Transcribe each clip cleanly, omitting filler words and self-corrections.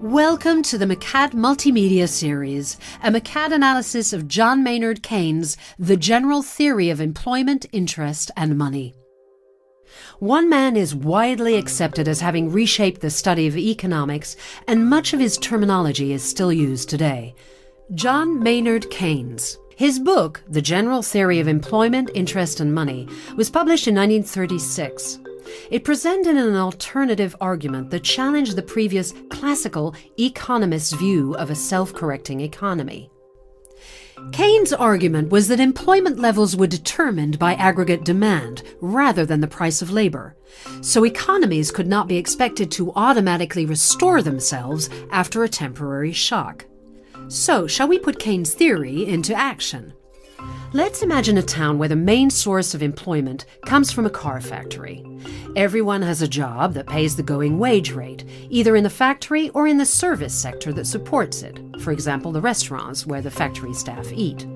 Welcome to the McCad Multimedia Series, a McCad analysis of John Maynard Keynes' The General Theory of Employment, Interest, and Money. One man is widely accepted as having reshaped the study of economics, and much of his terminology is still used today: John Maynard Keynes. His book, The General Theory of Employment, Interest, and Money, was published in 1936. It presented an alternative argument that challenged the previous classical economist's view of a self-correcting economy. Keynes' argument was that employment levels were determined by aggregate demand rather than the price of labor, so economies could not be expected to automatically restore themselves after a temporary shock. So, shall we put Keynes' theory into action? Let's imagine a town where the main source of employment comes from a car factory. Everyone has a job that pays the going wage rate, either in the factory or in the service sector that supports it, for example, the restaurants where the factory staff eat.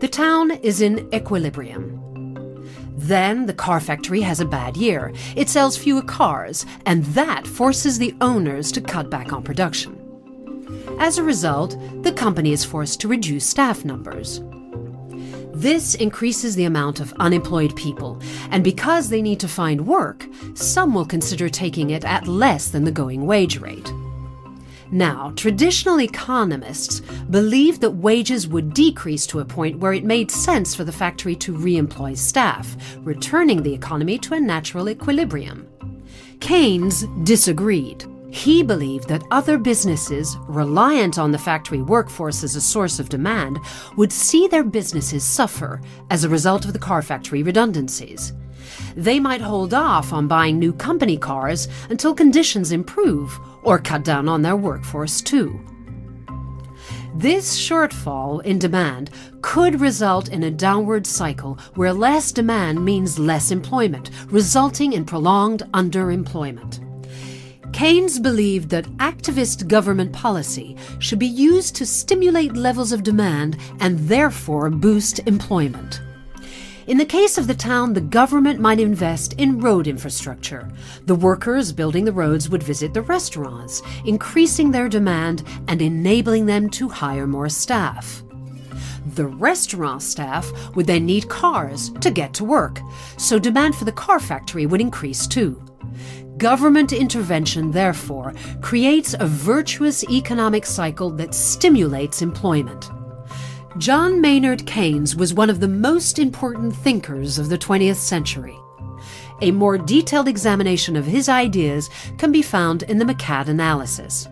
The town is in equilibrium. Then the car factory has a bad year. It sells fewer cars, and that forces the owners to cut back on production. As a result, the company is forced to reduce staff numbers. This increases the amount of unemployed people, and because they need to find work, some will consider taking it at less than the going wage rate. Now, traditional economists believed that wages would decrease to a point where it made sense for the factory to re-employ staff, returning the economy to a natural equilibrium. Keynes disagreed. He believed that other businesses, reliant on the factory workforce as a source of demand, would see their businesses suffer as a result of the car factory redundancies. They might hold off on buying new company cars until conditions improve, or cut down on their workforce too. This shortfall in demand could result in a downward cycle where less demand means less employment, resulting in prolonged underemployment. Keynes believed that activist government policy should be used to stimulate levels of demand and therefore boost employment. In the case of the town, the government might invest in road infrastructure. The workers building the roads would visit the restaurants, increasing their demand and enabling them to hire more staff. The restaurant staff would then need cars to get to work, so demand for the car factory would increase too. Government intervention, therefore, creates a virtuous economic cycle that stimulates employment. John Maynard Keynes was one of the most important thinkers of the 20th century. A more detailed examination of his ideas can be found in the McCad analysis.